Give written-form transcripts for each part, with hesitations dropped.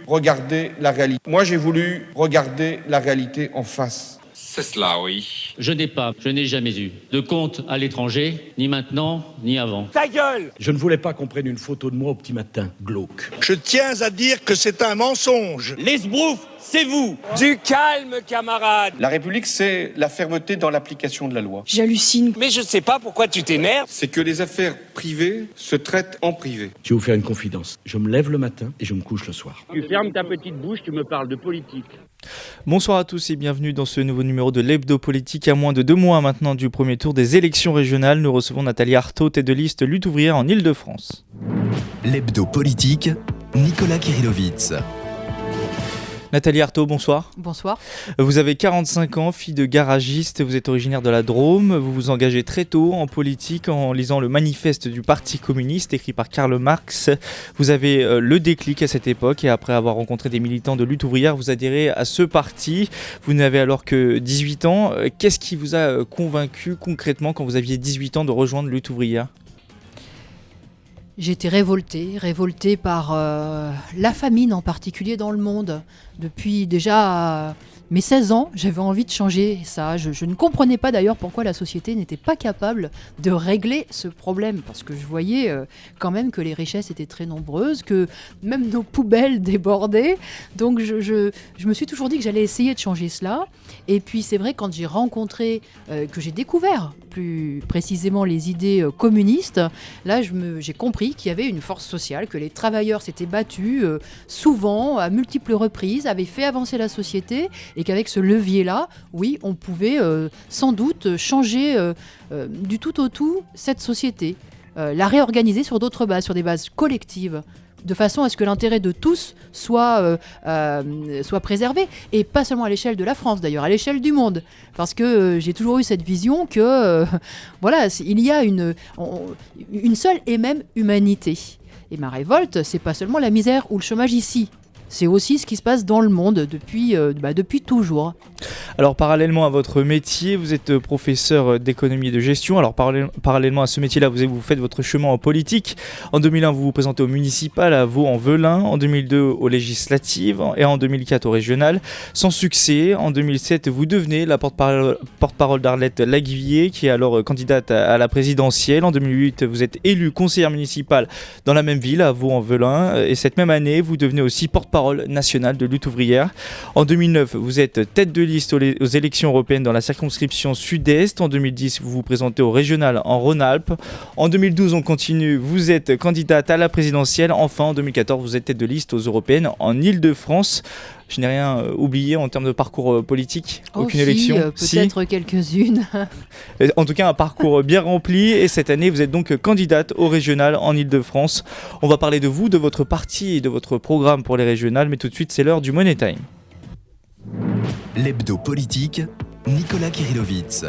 regarder la réalité. Moi, j'ai voulu regarder la réalité en face. C'est cela, oui. Je n'ai jamais eu de compte à l'étranger, ni maintenant, ni avant. Ta gueule! Je ne voulais pas qu'on prenne une photo de moi au petit matin, glauque. Je tiens à dire que c'est un mensonge. Les sbroufs, c'est vous! Du calme, camarade! La République, c'est la fermeté dans l'application de la loi. J'hallucine. Mais je sais pas pourquoi tu t'énerves. C'est que les affaires privées se traitent en privé. Je vais vous faire une confidence. Je me lève le matin et je me couche le soir. Tu fermes ta petite bouche, tu me parles de politique. Bonsoir à tous et bienvenue dans ce nouveau numéro de l'Hebdo Politique. À moins de 2 mois maintenant du premier tour des élections régionales, nous recevons Nathalie Arthaud, tête de liste Lutte ouvrière en Ile-de-France. L'Hebdo Politique, Nicolas Kirillovitz. Nathalie Arthaud, bonsoir. Bonsoir. Vous avez 45 ans, fille de garagiste, vous êtes originaire de la Drôme, vous vous engagez très tôt en politique en lisant le manifeste du Parti communiste écrit par Karl Marx. Vous avez le déclic à cette époque et après avoir rencontré des militants de lutte ouvrière, vous adhérez à ce parti. Vous n'avez alors que 18 ans. Qu'est-ce qui vous a convaincu concrètement quand vous aviez 18 ans de rejoindre lutte ouvrière ? J'étais révoltée par la famine en particulier dans le monde. Depuis déjà mes 16 ans, j'avais envie de changer ça. Je ne comprenais pas d'ailleurs pourquoi la société n'était pas capable de régler ce problème. Parce que je voyais quand même que les richesses étaient très nombreuses, que même nos poubelles débordaient. Donc je me suis toujours dit que j'allais essayer de changer cela. Et puis c'est vrai, quand j'ai rencontré, que j'ai découvert plus précisément les idées communistes, là j'ai compris qu'il y avait une force sociale, que les travailleurs s'étaient battus souvent, à multiples reprises, avaient fait avancer la société et qu'avec ce levier-là, oui, on pouvait sans doute changer du tout au tout cette société, la réorganiser sur d'autres bases, sur des bases collectives, de façon à ce que l'intérêt de tous soit préservé, et pas seulement à l'échelle de la France d'ailleurs, à l'échelle du monde, parce que j'ai toujours eu cette vision que voilà, il y a une seule et même humanité. Et ma révolte, c'est pas seulement la misère ou le chômage ici, c'est aussi ce qui se passe dans le monde depuis toujours. Alors parallèlement à votre métier, vous êtes professeur d'économie et de gestion. Alors parallèlement à ce métier-là, vous faites votre chemin en politique. En 2001, vous vous présentez au municipal à Vaux-en-Velin. En 2002, aux législatives. Et en 2004, au régional. Sans succès. En 2007, vous devenez la porte-parole d'Arlette Laguivier, qui est alors candidate à la présidentielle. En 2008, vous êtes élue conseillère municipale dans la même ville, à Vaux-en-Velin. Et cette même année, vous devenez aussi porte-parole nationale de lutte ouvrière. En 2009, vous êtes tête de liste aux élections européennes dans la circonscription sud-est. En 2010, vous vous présentez au régional en Rhône-Alpes. En 2012, on continue, vous êtes candidate à la présidentielle. Enfin, en 2014, vous êtes tête de liste aux européennes en Ile-de-France. Je n'ai rien oublié en termes de parcours politique, aucune élection. Peut-être quelques-unes. En tout cas, un parcours bien rempli. Et cette année, vous êtes donc candidate au régional en Ile-de-France. On va parler de vous, de votre parti et de votre programme pour les régionales. Mais tout de suite, c'est l'heure du Money Time. L'Hebdo Politique, Nicolas Kirillovitz.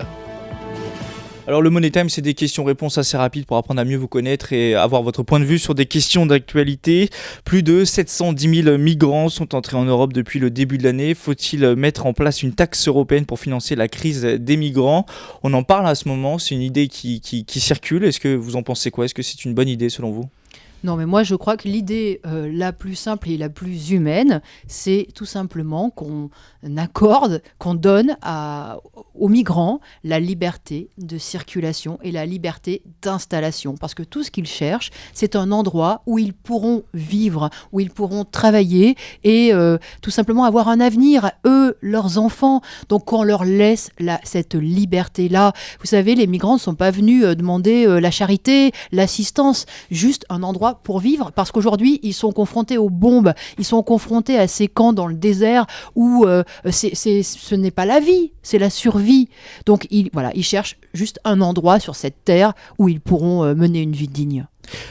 Alors le Money Time, c'est des questions-réponses assez rapides pour apprendre à mieux vous connaître et avoir votre point de vue sur des questions d'actualité. Plus de 710 000 migrants sont entrés en Europe depuis le début de l'année. Faut-il mettre en place une taxe européenne pour financer la crise des migrants ? On en parle à ce moment, c'est une idée qui circule. Est-ce que vous en pensez quoi ? Est-ce que c'est une bonne idée selon vous ? Non, mais moi je crois que l'idée la plus simple et la plus humaine, c'est tout simplement qu'on accorde, qu'on donne aux migrants la liberté de circulation et la liberté d'installation. Parce que tout ce qu'ils cherchent, c'est un endroit où ils pourront vivre, où ils pourront travailler et tout simplement avoir un avenir, eux, leurs enfants. Donc qu'on leur laisse cette liberté-là. Vous savez, les migrants ne sont pas venus demander la charité, l'assistance, juste un endroit pour vivre, parce qu'aujourd'hui ils sont confrontés aux bombes, ils sont confrontés à ces camps dans le désert où ce n'est pas la vie, c'est la survie. Donc ils cherchent juste un endroit sur cette terre où ils pourront mener une vie digne.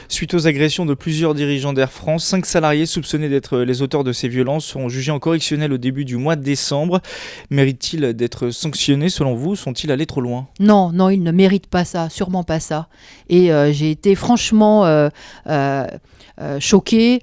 Suite aux agressions de plusieurs dirigeants d'Air France, 5 salariés soupçonnés d'être les auteurs de ces violences sont jugés en correctionnel au début du mois de décembre. Méritent-ils d'être sanctionnés selon vous ? Sont-ils allés trop loin ? Non, ils ne méritent pas ça, sûrement pas ça. Et j'ai été franchement choquée,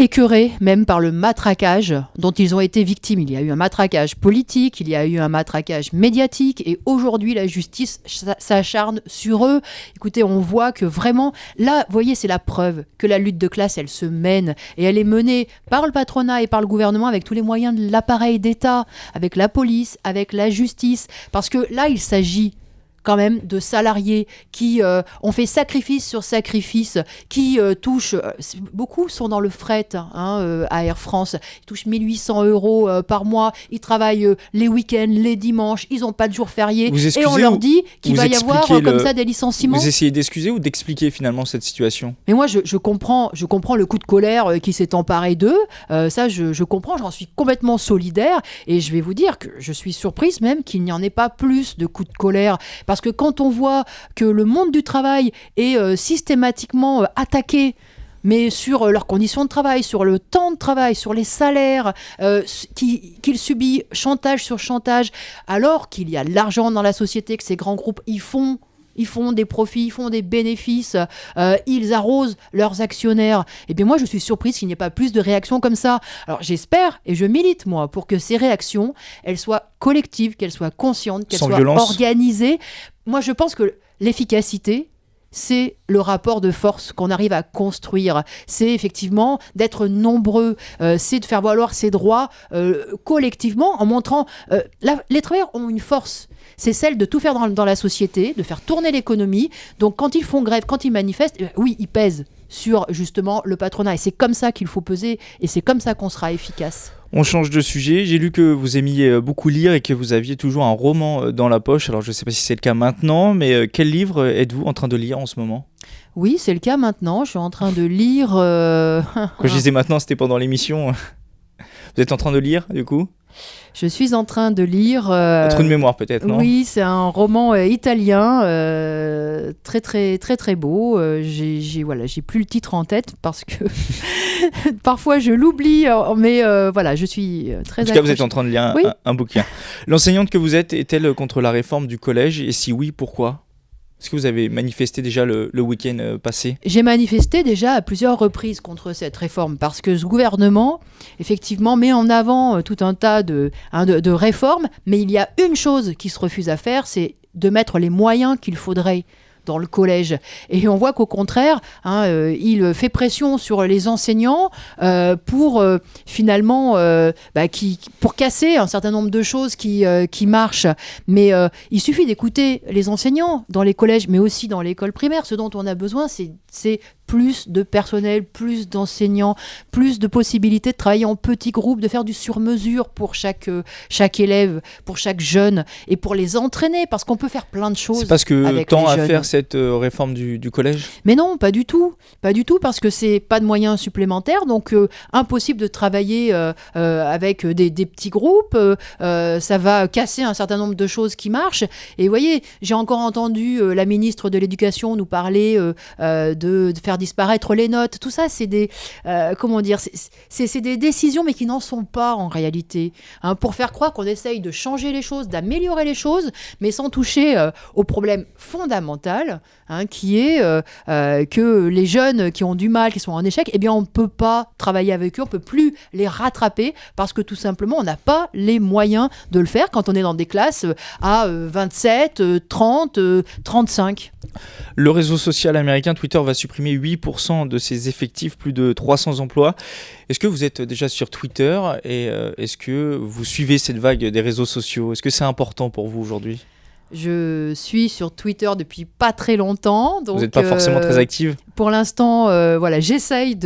écœurés même par le matraquage dont ils ont été victimes. Il y a eu un matraquage politique, il y a eu un matraquage médiatique et aujourd'hui la justice s'acharne sur eux. Écoutez, on voit que vraiment, là, vous voyez, c'est la preuve que la lutte de classe, elle se mène et elle est menée par le patronat et par le gouvernement avec tous les moyens de l'appareil d'État, avec la police, avec la justice. Parce que là, il s'agit quand même de salariés qui ont fait sacrifice sur sacrifice, qui touchent, beaucoup sont dans le fret à Air France, ils touchent 1 800 € par mois, ils travaillent les week-ends, les dimanches, ils n'ont pas de jours fériés, et on leur dit qu'il va y avoir comme ça des licenciements. Vous essayez d'excuser ou d'expliquer finalement cette situation ? Mais moi je comprends le coup de colère qui s'est emparé d'eux, ça je comprends, j'en suis complètement solidaire, et je vais vous dire que je suis surprise même qu'il n'y en ait pas plus de coups de colère. Parce que quand on voit que le monde du travail est systématiquement attaqué, mais sur leurs conditions de travail, sur le temps de travail, sur les salaires, qu'il subit chantage sur chantage, alors qu'il y a de l'argent dans la société, que ces grands groupes ils font des profits, ils font des bénéfices, ils arrosent leurs actionnaires. Et bien moi, je suis surprise qu'il n'y ait pas plus de réactions comme ça. Alors j'espère, et je milite moi, pour que ces réactions, elles soient collectives, qu'elles soient conscientes, qu'elles soient organisées. Moi, je pense que l'efficacité, c'est le rapport de force qu'on arrive à construire. C'est effectivement d'être nombreux, c'est de faire valoir ses droits collectivement en montrant... les travailleurs ont une force, c'est celle de tout faire dans la société, de faire tourner l'économie. Donc quand ils font grève, quand ils manifestent, oui, ils pèsent sur justement le patronat. Et c'est comme ça qu'il faut peser, et c'est comme ça qu'on sera efficace. On change de sujet. J'ai lu que vous aimiez beaucoup lire et que vous aviez toujours un roman dans la poche. Alors je ne sais pas si c'est le cas maintenant, mais quel livre êtes-vous en train de lire en ce moment ? Oui, c'est le cas maintenant. Je suis en train de lire... Quand je disais maintenant, c'était pendant l'émission. Vous êtes en train de lire, du coup ? Je suis en train de lire... Trou de mémoire peut-être, non ? Oui, c'est un roman italien, très très très très beau. J'ai plus le titre en tête parce que parfois je l'oublie, mais voilà, je suis très... En tout cas, vous êtes en train de lire un bouquin. L'enseignante que vous êtes est-elle contre la réforme du collège ? Et si oui, pourquoi ? Est-ce que vous avez manifesté déjà le week-end passé ? J'ai manifesté déjà à plusieurs reprises contre cette réforme parce que ce gouvernement, effectivement, met en avant tout un tas de réformes, mais il y a une chose qu'il se refuse à faire, c'est de mettre les moyens qu'il faudrait dans le collège. Et on voit qu'au contraire, il fait pression sur les enseignants pour finalement pour casser un certain nombre de choses qui marchent. Mais il suffit d'écouter les enseignants dans les collèges, mais aussi dans l'école primaire. Ce dont on a besoin, c'est plus de personnel, plus d'enseignants, plus de possibilités de travailler en petits groupes, de faire du sur-mesure pour chaque élève, pour chaque jeune, et pour les entraîner, parce qu'on peut faire plein de choses. C'est parce que tend à jeunes. faire cette réforme du collège ? Mais non, pas du tout, parce que c'est pas de moyens supplémentaires, donc impossible de travailler avec des petits groupes, ça va casser un certain nombre de choses qui marchent. Et vous voyez, j'ai encore entendu la ministre de l'Éducation nous parler de faire disparaître les notes. Tout ça, c'est des c'est des décisions, mais qui n'en sont pas en réalité. Pour faire croire qu'on essaye de changer les choses, d'améliorer les choses, mais sans toucher au problème fondamental, qui est que les jeunes qui ont du mal, qui sont en échec, eh bien, on ne peut pas travailler avec eux, on ne peut plus les rattraper parce que tout simplement, on n'a pas les moyens de le faire quand on est dans des classes à 27, 30, 35. Le réseau social américain Twitter va supprimer 8% de ses effectifs, plus de 300 emplois. Est-ce que vous êtes déjà sur Twitter et est-ce que vous suivez cette vague des réseaux sociaux ? Est-ce que c'est important pour vous aujourd'hui ? Je suis sur Twitter depuis pas très longtemps. Donc, vous n'êtes pas forcément très active ? Pour l'instant, j'essaye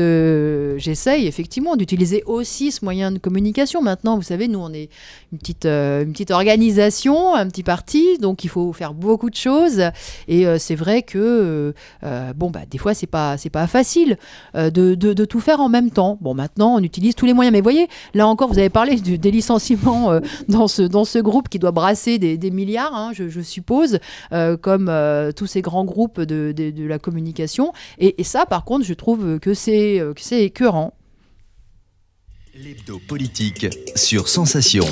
effectivement d'utiliser aussi ce moyen de communication. Maintenant, vous savez, nous, on est une petite organisation, un petit parti, donc il faut faire beaucoup de choses. Et c'est vrai que, des fois, c'est pas facile de tout faire en même temps. Bon, maintenant, on utilise tous les moyens. Mais vous voyez, là encore, vous avez parlé des licenciements dans ce groupe qui doit brasser des milliards, je suppose, comme tous ces grands groupes de la communication. Et ça, par contre, je trouve que c'est écœurant. L'hebdo politique sur Sensation.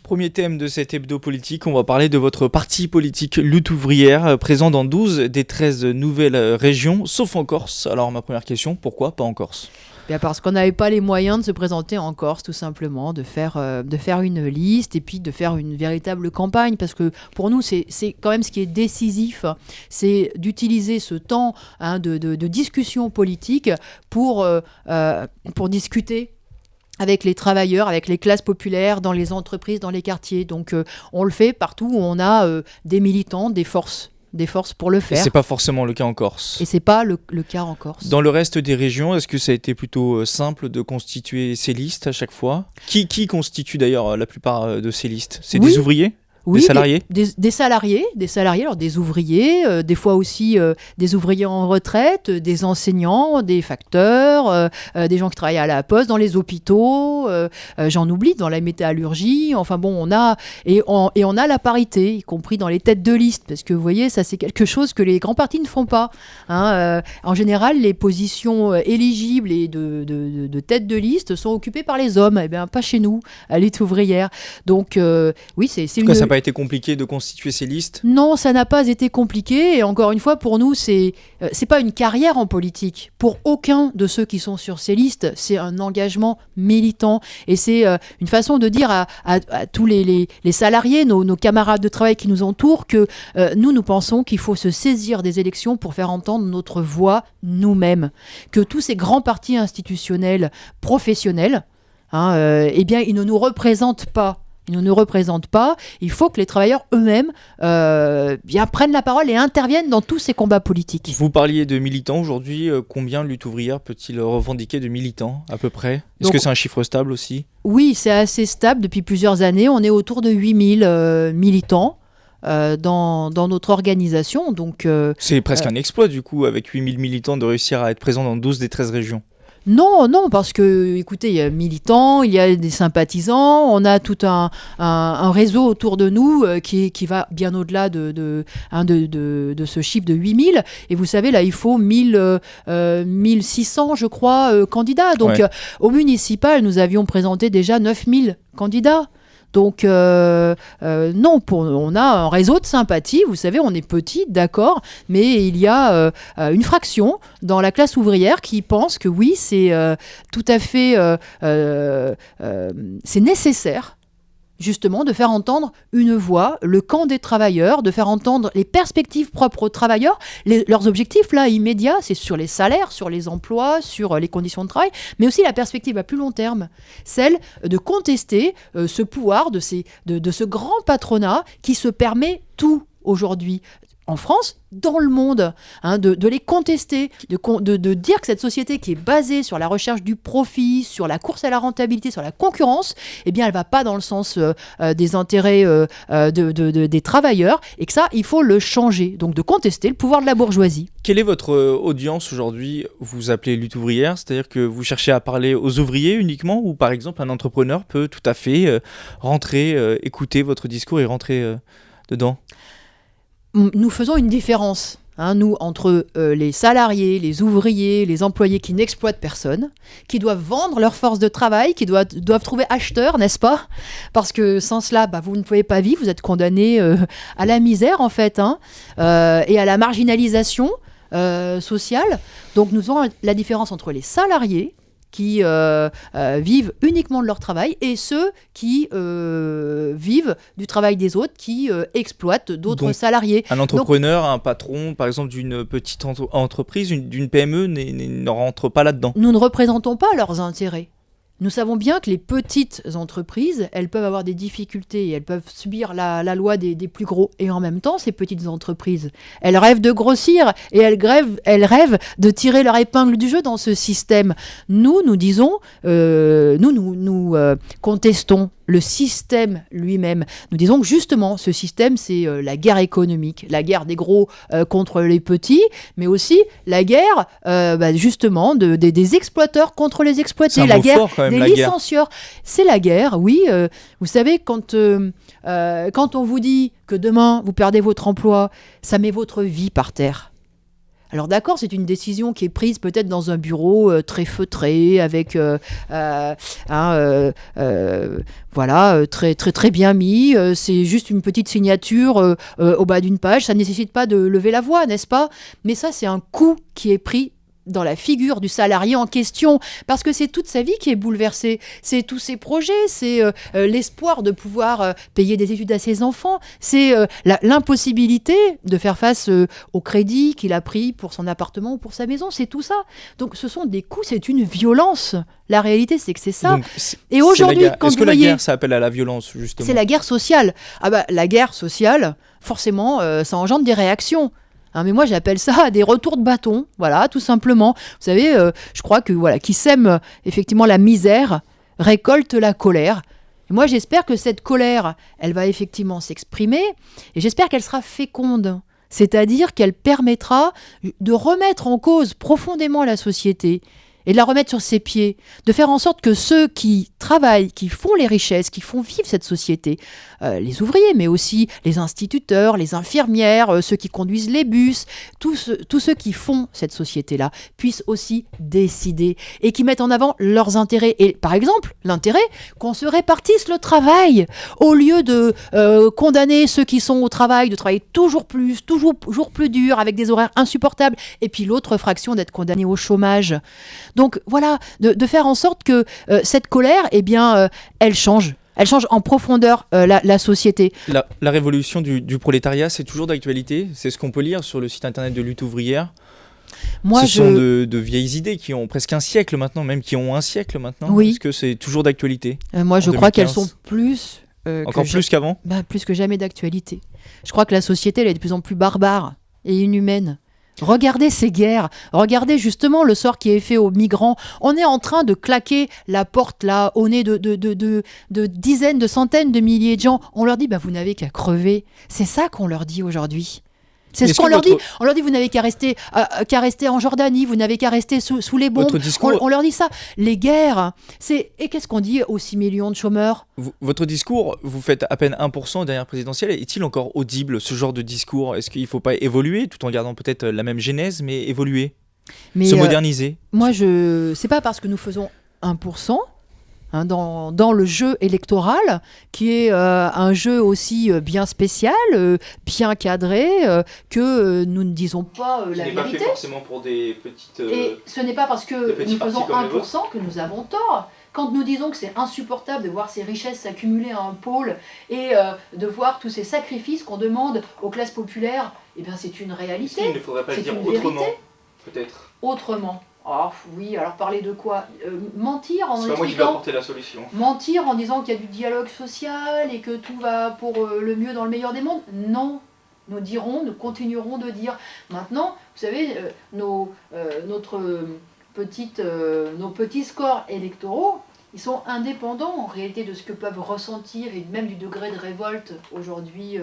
Premier thème de cet hebdo politique, on va parler de votre parti politique Lutte ouvrière, présent dans 12 des 13 nouvelles régions, sauf en Corse. Alors ma première question, pourquoi pas en Corse ? Bien parce qu'on n'avait pas les moyens de se présenter en Corse, tout simplement, de faire une liste et puis de faire une véritable campagne. Parce que pour nous, c'est quand même ce qui est décisif, c'est d'utiliser ce temps de discussion politique pour discuter avec les travailleurs, avec les classes populaires, dans les entreprises, dans les quartiers. Donc on le fait partout où on a des militants, des forces pour le Et faire. c'est pas forcément le cas en Corse. Et c'est pas le cas en Corse. Dans le reste des régions, est-ce que ça a été plutôt simple de constituer ces listes à chaque fois ? Qui constitue d'ailleurs la plupart de ces listes ? C'est Oui. des ouvriers ? Oui, des salariés ? des salariés, alors des ouvriers, des fois aussi des ouvriers en retraite, des enseignants, des facteurs, des gens qui travaillent à la poste, dans les hôpitaux, j'en oublie, dans la métallurgie, enfin bon, on a la parité, y compris dans les têtes de liste, parce que vous voyez, ça c'est quelque chose que les grands partis ne font pas. En général, les positions éligibles et de têtes de liste sont occupées par les hommes, eh bien pas chez nous, à l'élite ouvrière. Donc oui, c'est une... Ça n'a pas été compliqué de constituer ces listes ? Non, ça n'a pas été compliqué. Et encore une fois, pour nous, c'est pas une carrière en politique. Pour aucun de ceux qui sont sur ces listes, c'est un engagement militant. Et c'est une façon de dire à tous les salariés, nos camarades de travail qui nous entourent, que nous pensons qu'il faut se saisir des élections pour faire entendre notre voix nous-mêmes. Que tous ces grands partis institutionnels, professionnels, eh bien, ils ne nous représentent pas. Ils ne nous représentent pas. Il faut que les travailleurs eux-mêmes prennent la parole et interviennent dans tous ces combats politiques. Vous parliez de militants aujourd'hui. Combien Lutte ouvrière peut-il revendiquer de militants à peu près ? Est-ce que c'est un chiffre stable aussi ? Oui, c'est assez stable depuis plusieurs années. On est autour de 8000 militants. Dans notre organisation. Donc, c'est presque un exploit du coup, avec 8000 militants, de réussir à être présents dans 12 des 13 régions. Non, parce que, écoutez, il y a militants, il y a des sympathisants, on a tout un réseau autour de nous qui va bien au-delà de ce chiffre de 8000. Et vous savez, là, il faut 1600, je crois, candidats. Donc, ouais. Au municipal, nous avions présenté déjà 9000 candidats. Donc, non, on a un réseau de sympathie. Vous savez, on est petit, d'accord, mais il y a une fraction dans la classe ouvrière qui pense que oui, c'est tout à fait c'est nécessaire, justement, de faire entendre une voix, le camp des travailleurs, de faire entendre les perspectives propres aux travailleurs. Leurs objectifs, là, immédiats, c'est sur les salaires, sur les emplois, sur les conditions de travail, mais aussi la perspective à plus long terme, celle de contester ce pouvoir de ce grand patronat qui se permet tout aujourd'hui. En France, dans le monde, de les contester, de dire que cette société qui est basée sur la recherche du profit, sur la course à la rentabilité, sur la concurrence, eh bien, elle ne va pas dans le sens des intérêts des travailleurs, et que ça, il faut le changer. Donc, de contester le pouvoir de la bourgeoisie. Quelle est votre audience aujourd'hui ? Vous appelez lutte ouvrière, c'est-à-dire que vous cherchez à parler aux ouvriers uniquement, ou par exemple un entrepreneur peut tout à fait rentrer, écouter votre discours et rentrer dedans ? Nous faisons une différence, nous, entre les salariés, les ouvriers, les employés qui n'exploitent personne, qui doivent vendre leur force de travail, qui doivent trouver acheteurs, n'est-ce pas ? Parce que sans cela, vous ne pouvez pas vivre, vous êtes condamnés à la misère, en fait, et à la marginalisation sociale. Donc nous avons la différence entre les salariés, qui vivent uniquement de leur travail, et ceux qui vivent du travail des autres, qui exploitent d'autres salariés. Un entrepreneur, un patron, par exemple, d'une petite entreprise, d'une PME, ne rentre pas là-dedans. Nous ne représentons pas leurs intérêts. Nous savons bien que les petites entreprises, elles peuvent avoir des difficultés, elles peuvent subir la loi des plus gros. Et en même temps, ces petites entreprises, elles rêvent de grossir et elles rêvent de tirer leur épingle du jeu dans ce système. Nous disons, nous contestons le système lui-même. Nous disons que justement, ce système, c'est la guerre économique, la guerre des gros contre les petits, mais aussi la guerre, justement, des exploiteurs contre les exploités. C'est un mot fort, quand même, des la licencieurs. Guerre. C'est la guerre, oui. Vous savez, quand on vous dit que demain, vous perdez votre emploi, ça met votre vie par terre. Alors d'accord, c'est une décision qui est prise peut-être dans un bureau très feutré, avec très très très bien mis. C'est juste une petite signature au bas d'une page. Ça ne nécessite pas de lever la voix, n'est-ce pas ? Mais ça, c'est un coup qui est pris dans la figure du salarié en question, parce que c'est toute sa vie qui est bouleversée, c'est tous ses projets, c'est l'espoir de pouvoir payer des études à ses enfants, c'est l'impossibilité de faire face au crédit qu'il a pris pour son appartement ou pour sa maison, c'est tout ça. Donc ce sont des coûts, c'est une violence. La réalité, c'est que c'est ça. Donc, Et aujourd'hui, quand est-ce vous que la voyez, guerre, ça appelle à la violence, justement? c'est la guerre sociale. Ah bah, la guerre sociale, forcément, ça engendre des réactions. Hein, mais moi, j'appelle ça des retours de bâton, voilà, tout simplement. Vous savez, je crois que voilà, qui sème effectivement la misère récolte la colère. Et moi, j'espère que cette colère, elle va effectivement s'exprimer, et j'espère qu'elle sera féconde. C'est-à-dire qu'elle permettra de remettre en cause profondément la société et de la remettre sur ses pieds, de faire en sorte que ceux qui travaillent, qui font les richesses, qui font vivre cette société, les ouvriers, mais aussi les instituteurs, les infirmières, ceux qui conduisent les bus, tous ceux qui font cette société-là, puissent aussi décider et qui mettent en avant leurs intérêts. Et par exemple, l'intérêt qu'on se répartisse le travail, au lieu de condamner ceux qui sont au travail, de travailler toujours plus dur, avec des horaires insupportables, et puis l'autre fraction d'être condamné au chômage. Donc voilà, de faire en sorte que cette colère, eh bien, elle change. Elle change en profondeur la société. La révolution du prolétariat, c'est toujours d'actualité. C'est ce qu'on peut lire sur le site internet de Lutte ouvrière. Ce sont de vieilles idées qui ont presque un siècle maintenant, même qui ont un siècle maintenant. Oui. Est-ce que c'est toujours d'actualité? Moi, je crois qu'elles sont plus... Encore plus qu'avant? Plus que jamais d'actualité. Je crois que la société, elle est de plus en plus barbare et inhumaine. Regardez ces guerres, regardez justement le sort qui est fait aux migrants. On est en train de claquer la porte là au nez de dizaines, de centaines de milliers de gens. On leur dit, vous n'avez qu'à crever. C'est ça qu'on leur dit aujourd'hui. C'est ce qu'on leur dit. On leur dit, vous n'avez qu'à rester en Jordanie, vous n'avez qu'à rester sous les bombes. On leur dit ça. Les guerres, et qu'est-ce qu'on dit aux 6 millions de chômeurs? Votre discours, vous faites à peine 1% aux dernières présidentielles. Est-il encore audible, ce genre de discours? Est-ce qu'il ne faut pas évoluer, tout en gardant peut-être la même genèse, mais évoluer, se moderniser? Moi, c'est pas parce que nous faisons 1%, dans le jeu électoral, qui est un jeu aussi bien spécial, bien cadré, que nous ne disons pas la vérité. N'est pas fait forcément pour des petites... Et ce n'est pas parce que nous faisons 1% que nous avons tort. Quand nous disons que c'est insupportable de voir ces richesses s'accumuler à un pôle et de voir tous ces sacrifices qu'on demande aux classes populaires, eh bien c'est une réalité. Il ne faudrait pas le dire autrement, peut-être. Autrement. Oh oui, alors parler de quoi? Mentir en expliquant... C'est pas moi qui vais apporter la solution. Mentir en disant qu'il y a du dialogue social et que tout va pour le mieux dans le meilleur des mondes? Non. Nous continuerons de dire. Maintenant, vous savez, nos petits scores électoraux, ils sont indépendants en réalité de ce que peuvent ressentir et même du degré de révolte aujourd'hui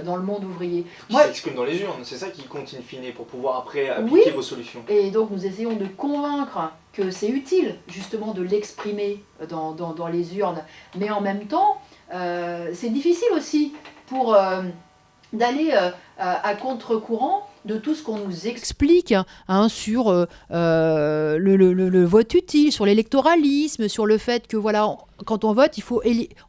dans le monde ouvrier. Qui s'exprime dans les urnes, c'est ça qui compte in fine pour pouvoir après appliquer vos solutions. Et donc nous essayons de convaincre que c'est utile justement de l'exprimer dans les urnes. Mais en même temps, c'est difficile aussi pour d'aller à contre-courant de tout ce qu'on nous explique sur le vote utile, sur l'électoralisme, sur le fait que voilà, quand on vote,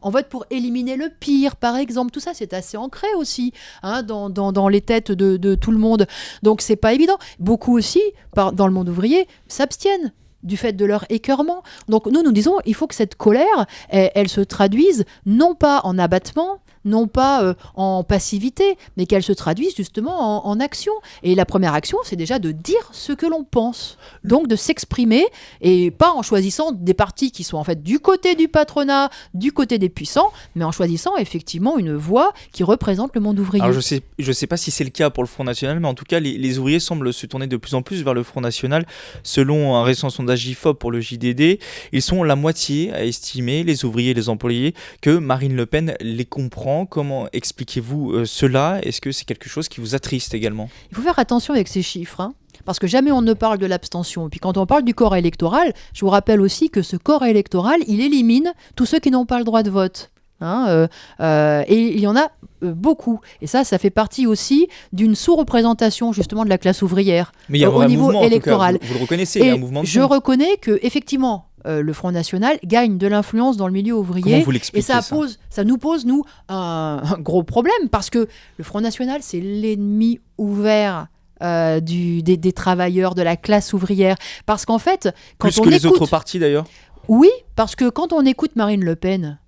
on vote pour éliminer le pire, par exemple. Tout ça, c'est assez ancré aussi dans les têtes de tout le monde. Donc, c'est pas évident. Beaucoup aussi, dans le monde ouvrier, s'abstiennent du fait de leur écœurement. Donc, nous disons, il faut que cette colère, elle se traduise non pas en abattement, non pas en passivité, mais qu'elle se traduise justement en action. Et la première action, c'est déjà de dire ce que l'on pense. Donc de s'exprimer, et pas en choisissant des partis qui sont en fait du côté du patronat, du côté des puissants, mais en choisissant effectivement une voix qui représente le monde ouvrier. Alors je sais pas si c'est le cas pour le Front National, mais en tout cas, les ouvriers semblent se tourner de plus en plus vers le Front National. Selon un récent sondage IFOP pour le JDD, ils sont la moitié à estimer, les ouvriers et les employés, que Marine Le Pen les comprend. Comment expliquez-vous cela? Est-ce que c'est quelque chose qui vous attriste également? Il faut faire attention avec ces chiffres, parce que jamais on ne parle de l'abstention. Et puis quand on parle du corps électoral, je vous rappelle aussi que ce corps électoral, il élimine tous ceux qui n'ont pas le droit de vote. Et il y en a beaucoup. Et ça fait partie aussi d'une sous-représentation justement de la classe ouvrière au niveau électoral. Vous le reconnaissez, il y a un mouvement de fond. Je reconnais que effectivement, le Front National gagne de l'influence dans le milieu ouvrier. Comment vous l'expliquez, ça nous pose, nous, un gros problème, parce que le Front National, c'est l'ennemi ouvert des travailleurs, de la classe ouvrière. Parce qu'en fait, quand Plus on que les écoute... autres partis d'ailleurs. Oui, parce que quand on écoute Marine Le Pen,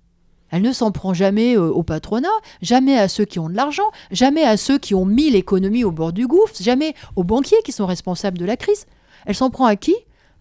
elle ne s'en prend jamais au patronat, jamais à ceux qui ont de l'argent, jamais à ceux qui ont mis l'économie au bord du gouffre, jamais aux banquiers qui sont responsables de la crise. Elle s'en prend à qui ?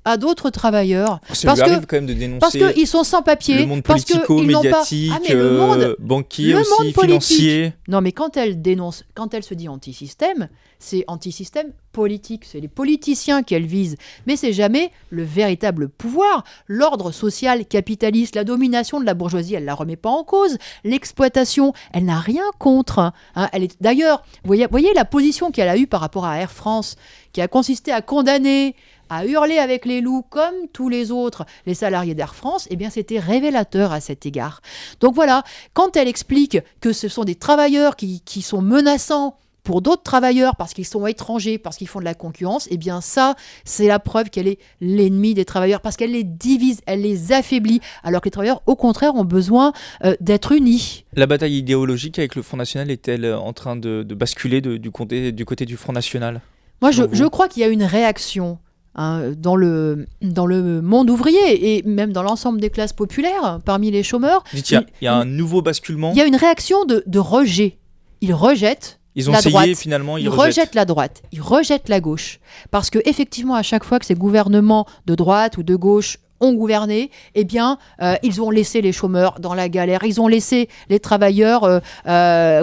À d'autres travailleurs. Ça lui arrive quand même de dénoncer parce qu'ils sont sans papier. le monde parce qu'ils n'ont pas... politico-médiatique, mais le monde, banquier le aussi, monde politique. financier. Non, mais quand elle dénonce, quand elle se dit anti-système, c'est anti-système politique. C'est les politiciens qu'elle vise. Mais c'est jamais le véritable pouvoir. L'ordre social capitaliste, la domination de la bourgeoisie, elle ne la remet pas en cause. L'exploitation, elle n'a rien contre. Hein. Elle est... D'ailleurs, vous voyez la position qu'elle a eue par rapport à Air France, qui a consisté à condamner, à hurler avec les loups comme tous les autres, les salariés d'Air France, eh bien c'était révélateur à cet égard. Donc voilà, quand elle explique que ce sont des travailleurs qui sont menaçants pour d'autres travailleurs parce qu'ils sont étrangers, parce qu'ils font de la concurrence, eh bien ça, c'est la preuve qu'elle est l'ennemi des travailleurs, parce qu'elle les divise, elle les affaiblit, alors que les travailleurs, au contraire, ont besoin d'être unis. La bataille idéologique avec le Front National est-elle en train de basculer du côté du Front National ? Moi, je crois qu'il y a une réaction dans le monde ouvrier et même dans l'ensemble des classes populaires, parmi les chômeurs. Il y a un nouveau basculement. Il y a une réaction de rejet. Ils rejettent Ils ont la essayé, droite. finalement, ils rejettent la droite. Ils rejettent la gauche. Parce qu'effectivement, à chaque fois que ces gouvernements de droite ou de gauche ont gouverné, eh bien, ils ont laissé les chômeurs dans la galère. Ils ont laissé les travailleurs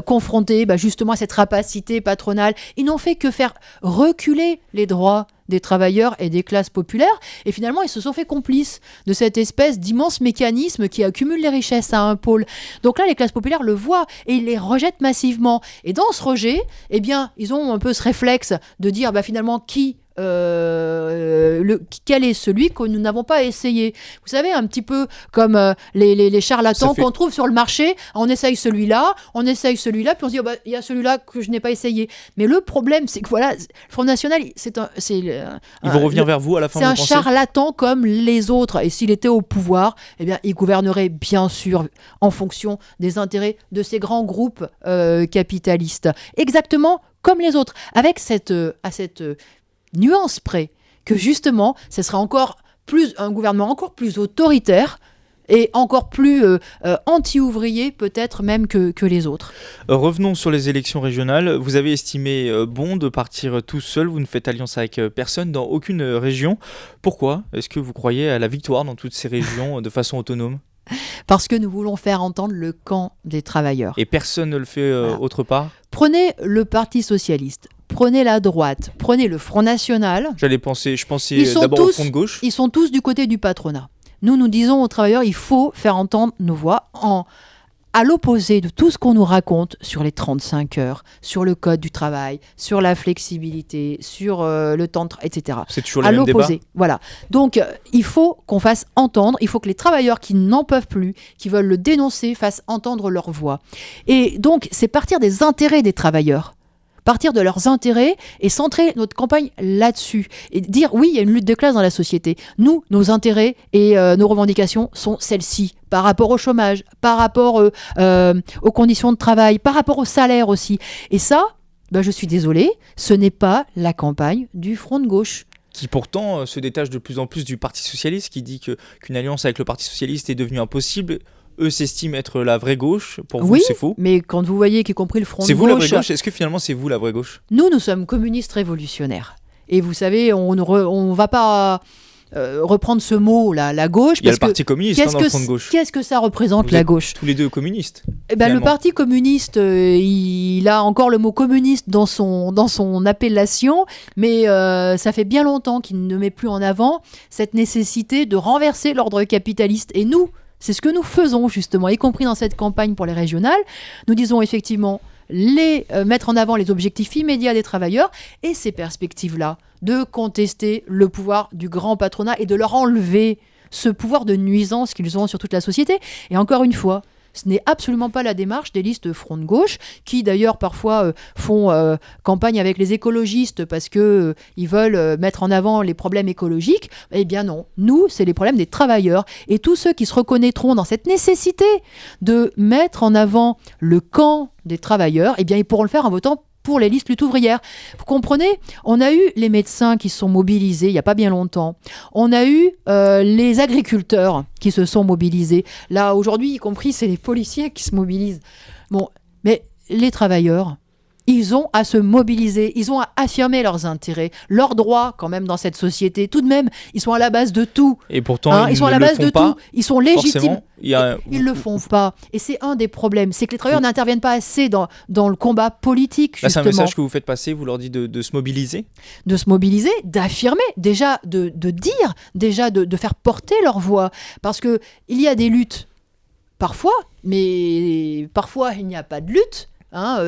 confrontés justement à cette rapacité patronale. Ils n'ont fait que faire reculer les droits des travailleurs et des classes populaires. Et finalement, ils se sont fait complices de cette espèce d'immense mécanisme qui accumule les richesses à un pôle. Donc là, les classes populaires le voient et ils les rejettent massivement. Et dans ce rejet, eh bien, ils ont un peu ce réflexe de dire finalement quel est celui que nous n'avons pas essayé. Vous savez, un petit peu comme les charlatans qu'on trouve sur le marché. On essaye celui-là, puis on se dit il y a celui-là que je n'ai pas essayé. Mais le problème, c'est que voilà, le Front National, ils vont revenir vers vous à la fin. C'est un charlatan comme les autres. Et s'il était au pouvoir, eh bien, il gouvernerait bien sûr en fonction des intérêts de ces grands groupes capitalistes. Exactement comme les autres, avec cette nuance près que justement, ce sera un gouvernement encore plus autoritaire et encore plus anti-ouvrier peut-être même que les autres. Revenons sur les élections régionales. Vous avez estimé bon de partir tout seul, vous ne faites alliance avec personne dans aucune région. Pourquoi est-ce que vous croyez à la victoire dans toutes ces régions de façon autonome ? Parce que nous voulons faire entendre le camp des travailleurs. Et personne ne le fait autre part ? Prenez le Parti socialiste, prenez la droite, prenez le Front National. Je pensais d'abord au Front de gauche. Ils sont tous du côté du patronat. Nous disons aux travailleurs, il faut faire entendre nos voix à l'opposé de tout ce qu'on nous raconte sur les 35 heures, sur le code du travail, sur la flexibilité, sur le temps, etc. C'est toujours le même débat. Voilà. Donc, il faut qu'on fasse entendre, il faut que les travailleurs qui n'en peuvent plus, qui veulent le dénoncer, fassent entendre leur voix. Et donc, c'est partir des intérêts des travailleurs. Partir de leurs intérêts et centrer notre campagne là-dessus. Et dire, oui, il y a une lutte de classe dans la société. Nous, nos intérêts et nos revendications sont celles-ci, par rapport au chômage, par rapport aux conditions de travail, par rapport au salaire aussi. Et ça, je suis désolée, ce n'est pas la campagne du Front de gauche. Qui pourtant se détache de plus en plus du Parti socialiste, qui dit qu'une alliance avec le Parti socialiste est devenue impossible. Eux s'estiment être la vraie gauche. Pour vous, c'est faux. Mais quand vous voyez qu'y compris le Front de gauche... C'est vous la vraie gauche ? Est-ce que finalement c'est vous la vraie gauche ? Nous sommes communistes révolutionnaires. Et vous savez, on ne va pas reprendre ce mot, la gauche. Il y a le Parti communiste dans le Front de gauche. Qu'est-ce que ça représente, la gauche ? Tous les deux communistes. Le Parti communiste, il a encore le mot communiste dans son appellation, mais ça fait bien longtemps qu'il ne met plus en avant cette nécessité de renverser l'ordre capitaliste. Et nous, c'est ce que nous faisons justement, y compris dans cette campagne pour les régionales. Nous disons effectivement mettre en avant les objectifs immédiats des travailleurs et ces perspectives-là de contester le pouvoir du grand patronat et de leur enlever ce pouvoir de nuisance qu'ils ont sur toute la société. Et encore une fois, ce n'est absolument pas la démarche des listes Front de gauche, qui d'ailleurs parfois font campagne avec les écologistes parce qu'ils veulent mettre en avant les problèmes écologiques. Eh bien non, nous, c'est les problèmes des travailleurs. Et tous ceux qui se reconnaîtront dans cette nécessité de mettre en avant le camp des travailleurs, eh bien ils pourront le faire en votant pour les listes lutte ouvrière. Vous comprenez ? On a eu les médecins qui se sont mobilisés il n'y a pas bien longtemps. On a eu les agriculteurs qui se sont mobilisés. Là, aujourd'hui, y compris, c'est les policiers qui se mobilisent. Bon, mais les travailleurs, ils ont à se mobiliser, ils ont à affirmer leurs intérêts, leurs droits quand même dans cette société. Tout de même, ils sont à la base de tout. Et pourtant, ils sont à la base de tout. Ils sont légitimes. Ils le font pas. Et c'est un des problèmes, c'est que les travailleurs n'interviennent pas assez dans le combat politique, justement. Là, c'est un message que vous faites passer, vous leur dites de se mobiliser ? De se mobiliser, d'affirmer, déjà de dire, déjà de faire porter leur voix. Parce qu'il y a des luttes, parfois, mais parfois il n'y a pas de lutte.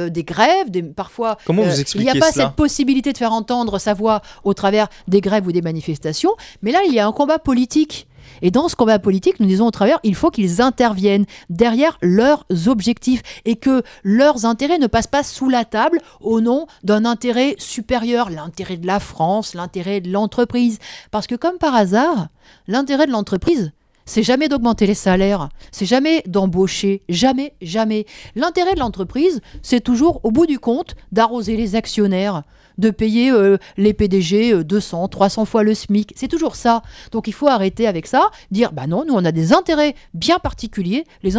Des grèves, parfois Comment vous il expliquez n'y a pas cela ? cette possibilité de faire entendre sa voix au travers des grèves ou des manifestations, mais là il y a un combat politique. Et dans ce combat politique, nous disons aux travailleurs, il faut qu'ils interviennent derrière leurs objectifs et que leurs intérêts ne passent pas sous la table au nom d'un intérêt supérieur, l'intérêt de la France, l'intérêt de l'entreprise. Parce que comme par hasard, l'intérêt de l'entreprise, c'est jamais d'augmenter les salaires, c'est jamais d'embaucher, jamais, jamais. L'intérêt de l'entreprise, c'est toujours, au bout du compte, d'arroser les actionnaires, de payer les PDG 200, 300 fois le SMIC. C'est toujours ça. Donc il faut arrêter avec ça, dire bah non, nous on a des intérêts bien particuliers, les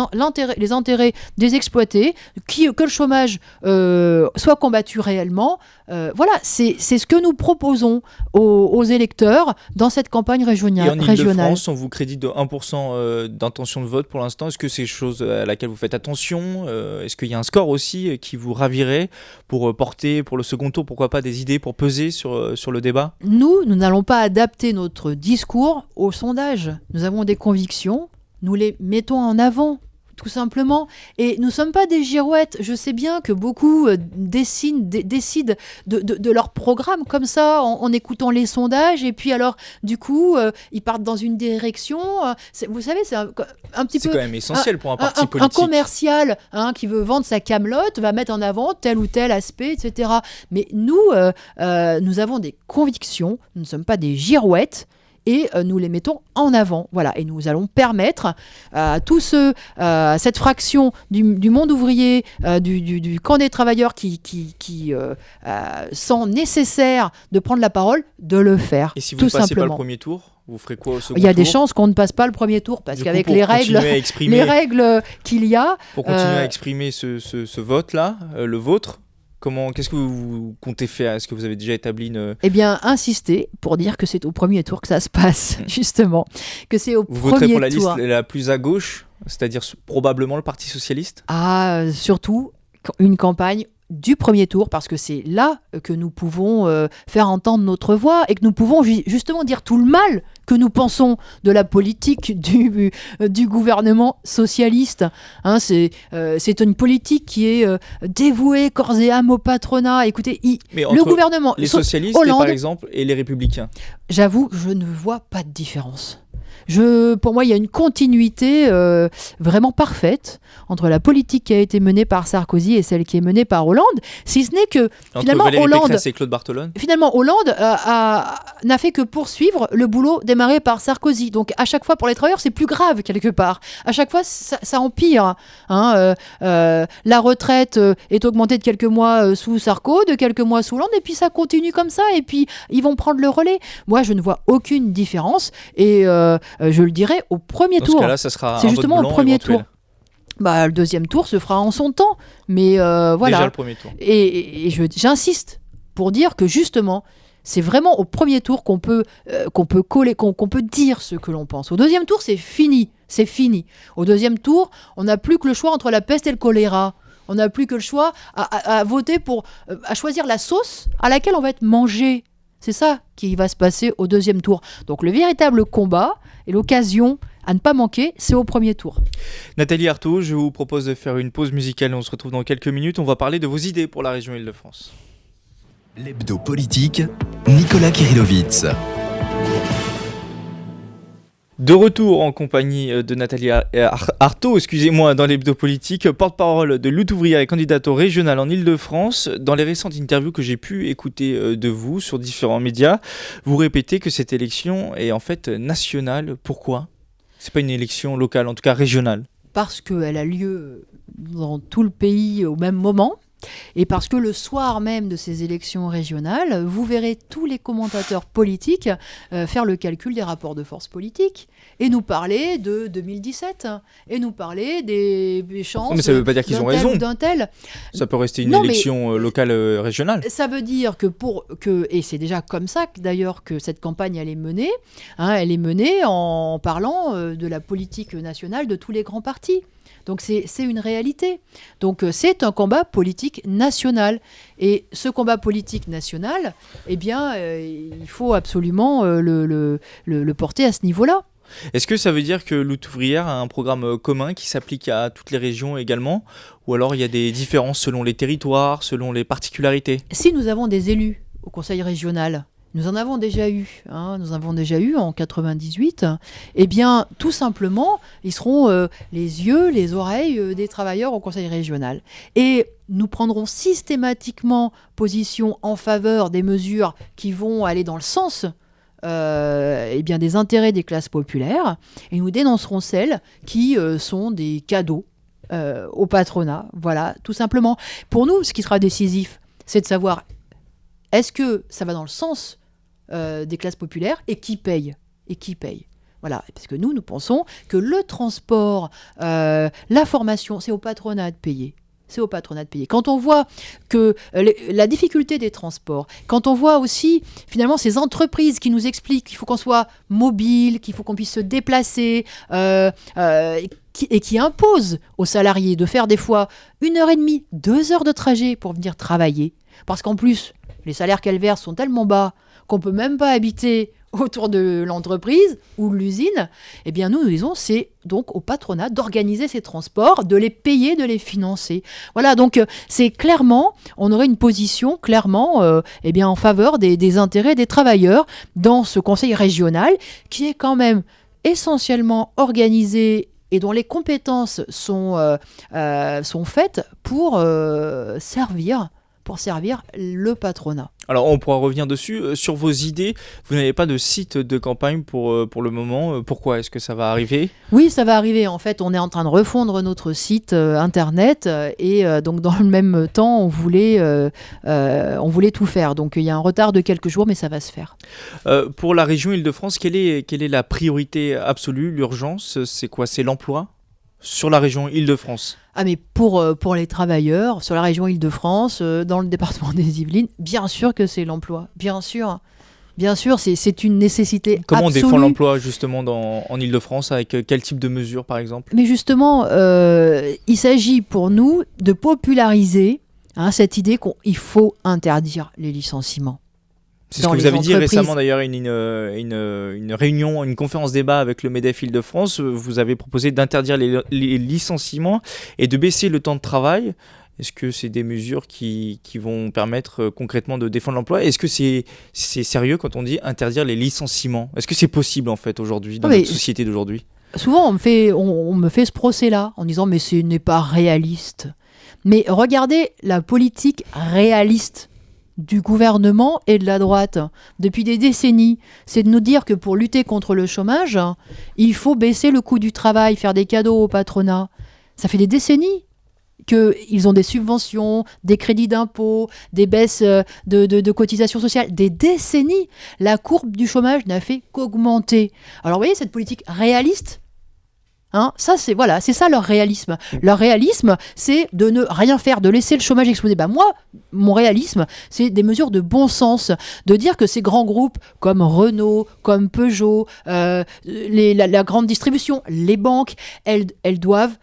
intérêts des exploités, que le chômage soit combattu réellement. Voilà, c'est ce que nous proposons aux électeurs dans cette campagne régionale. Et en Ile-de-France, on vous crédite de 1% d'intention de vote pour l'instant. Est-ce que c'est quelque chose à laquelle vous faites attention ? Est-ce qu'il y a un score aussi qui vous ravirait pour porter pour le second tour, pourquoi pas, des idées pour peser sur le débat ? Nous n'allons pas adapter notre discours au sondage. Nous avons des convictions, nous les mettons en avant. Tout simplement. Et nous ne sommes pas des girouettes. Je sais bien que beaucoup décident de leur programme comme ça, en écoutant les sondages. Et puis alors, du coup, ils partent dans une direction. Vous savez, c'est un petit peu... C'est quand même essentiel pour un parti politique. Un commercial qui veut vendre sa camelote va mettre en avant tel ou tel aspect, etc. Mais nous avons des convictions. Nous ne sommes pas des girouettes. Et nous les mettons en avant. Voilà. Et nous allons permettre à tous cette fraction du monde ouvrier, du camp des travailleurs qui sent nécessaire de prendre la parole, de le faire. Et si vous tout ne passez simplement. pas le premier tour, vous ferez quoi au second tour ? Il y a des chances qu'on ne passe pas le premier tour, parce qu'avec les règles qu'il y a... Pour continuer à exprimer ce vote-là, le vôtre, qu'est-ce que vous comptez faire ? Est-ce que vous avez déjà établi une... Eh bien, insister pour dire que c'est au premier tour que ça se passe, justement. Que c'est au Vous premier voterez pour la tour. liste la plus à gauche, c'est-à-dire probablement le Parti Socialiste ? Surtout une campagne du premier tour, parce que c'est là que nous pouvons faire entendre notre voix et que nous pouvons justement dire tout le mal que nous pensons de la politique du gouvernement socialiste. C'est une politique qui est dévouée corps et âme au patronat. Écoutez, le gouvernement... Les socialistes, Hollande, par exemple, et les républicains. J'avoue, je ne vois pas de différence. Pour moi, il y a une continuité vraiment parfaite entre la politique qui a été menée par Sarkozy et celle qui est menée par Hollande, si ce n'est que finalement Valérie Pécresse et Claude Barthelone. Finalement, Hollande n'a fait que poursuivre le boulot démarré par Sarkozy. Donc à chaque fois, pour les travailleurs, c'est plus grave quelque part. À chaque fois, ça empire. La retraite est augmentée de quelques mois sous Sarko, de quelques mois sous Hollande, et puis ça continue comme ça, et puis ils vont prendre le relais. Moi, je ne vois aucune différence, et je le dirais au premier tour. Dans ce cas-là, ça sera c'est justement au premier éventuel. tour. Le deuxième tour se fera en son temps, mais voilà. Déjà le premier tour. Et j'insiste pour dire que justement, c'est vraiment au premier tour qu'on peut coller, qu'on peut dire ce que l'on pense. Au deuxième tour, c'est fini. Au deuxième tour, on n'a plus que le choix entre la peste et le choléra. On n'a plus que le choix à voter à choisir la sauce à laquelle on va être mangé. C'est ça qui va se passer au deuxième tour. Donc le véritable combat et l'occasion à ne pas manquer, c'est au premier tour. Nathalie Arthaud, je vous propose de faire une pause musicale. On se retrouve dans quelques minutes. On va parler de vos idées pour la région Île-de-France. L'hebdo politique, Nicolas Kirillovitz. De retour en compagnie de Nathalie Arthaud, dans l'hebdo politique, porte-parole de Lutte ouvrière et candidate au régional en Île-de-France. Dans les récentes interviews que j'ai pu écouter de vous sur différents médias, vous répétez que cette élection est en fait nationale. Pourquoi ? C'est pas une élection locale, en tout cas régionale. Parce qu'elle a lieu dans tout le pays au même moment. Et parce que le soir même de ces élections régionales, vous verrez tous les commentateurs politiques faire le calcul des rapports de force politiques et nous parler de 2017 et nous parler des chances Mais ça ne veut pas dire qu'ils ont raison. d'un tel. Ça peut rester une Non, élection locale régionale. Ça veut dire et c'est déjà comme ça d'ailleurs que cette campagne elle est menée, elle est menée en parlant de la politique nationale de tous les grands partis. Donc c'est une réalité. Donc c'est un combat politique national. Et ce combat politique national, eh bien, il faut absolument le porter à ce niveau-là. Est-ce que ça veut dire que Lutte ouvrière a un programme commun qui s'applique à toutes les régions également ? Ou alors il y a des différences selon les territoires, selon les particularités ? Si nous avons des élus au conseil régional, nous en avons déjà eu, nous avons déjà eu en 98, eh bien, tout simplement, ils seront les yeux, les oreilles des travailleurs au conseil régional. Et nous prendrons systématiquement position en faveur des mesures qui vont aller dans le sens des intérêts des classes populaires, et nous dénoncerons celles qui sont des cadeaux au patronat. Voilà, tout simplement. Pour nous, ce qui sera décisif, c'est de savoir est-ce que ça va dans le sens des classes populaires et qui paye. Voilà, parce que nous pensons que le transport, la formation, c'est au patronat de payer. Quand on voit que la difficulté des transports, quand on voit aussi finalement ces entreprises qui nous expliquent qu'il faut qu'on soit mobile, qu'il faut qu'on puisse se déplacer, et qui imposent aux salariés de faire des fois 1h30, 2 heures de trajet pour venir travailler, parce qu'en plus, les salaires qu'elles versent sont tellement bas qu'on ne peut même pas habiter autour de l'entreprise ou de l'usine, eh bien nous disons c'est donc au patronat d'organiser ces transports, de les payer, de les financer. Voilà, donc c'est clairement, on aurait une position clairement en faveur des intérêts des travailleurs dans ce conseil régional qui est quand même essentiellement organisé et dont les compétences sont faites pour servir le patronat. Alors on pourra revenir dessus. Sur vos idées, vous n'avez pas de site de campagne pour le moment. Pourquoi ? Est-ce que ça va arriver ? Oui, ça va arriver. En fait, on est en train de refondre notre site internet et donc dans le même temps, on voulait tout faire. Donc il y a un retard de quelques jours, mais ça va se faire. Pour la région Île-de-France, quelle est la priorité absolue, l'urgence ? C'est quoi ? C'est l'emploi ? Sur la région Île-de-France ? Mais pour les travailleurs, sur la région Île-de-France, dans le département des Yvelines, bien sûr que c'est l'emploi. Bien sûr, c'est une nécessité Comment absolue. on défend l'emploi justement en Île-de-France ? Avec quel type de mesures par exemple ? Mais justement, il s'agit pour nous de populariser cette idée qu'il faut interdire les licenciements. C'est ce que vous avez dit récemment d'ailleurs, une réunion, une conférence débat avec le MEDEF Île-de-France. Vous avez proposé d'interdire les licenciements et de baisser le temps de travail. Est-ce que c'est des mesures qui vont permettre concrètement de défendre l'emploi ? Est-ce que c'est sérieux quand on dit interdire les licenciements ? Est-ce que c'est possible en fait aujourd'hui, dans notre société d'aujourd'hui ? Souvent on me fait ce procès-là en disant mais ce n'est pas réaliste. Mais regardez la politique réaliste du gouvernement et de la droite depuis des décennies, c'est de nous dire que pour lutter contre le chômage, il faut baisser le coût du travail, faire des cadeaux au patronat. Ça fait des décennies qu'ils ont des subventions, des crédits d'impôt, des baisses de cotisations sociales, des décennies. La courbe du chômage n'a fait qu'augmenter. Alors vous voyez, cette politique réaliste, ça c'est ça leur réalisme. Leur réalisme, c'est de ne rien faire, de laisser le chômage exploser. Moi, mon réalisme, c'est des mesures de bon sens, de dire que ces grands groupes comme Renault, comme Peugeot, la grande distribution, les banques, elles doivent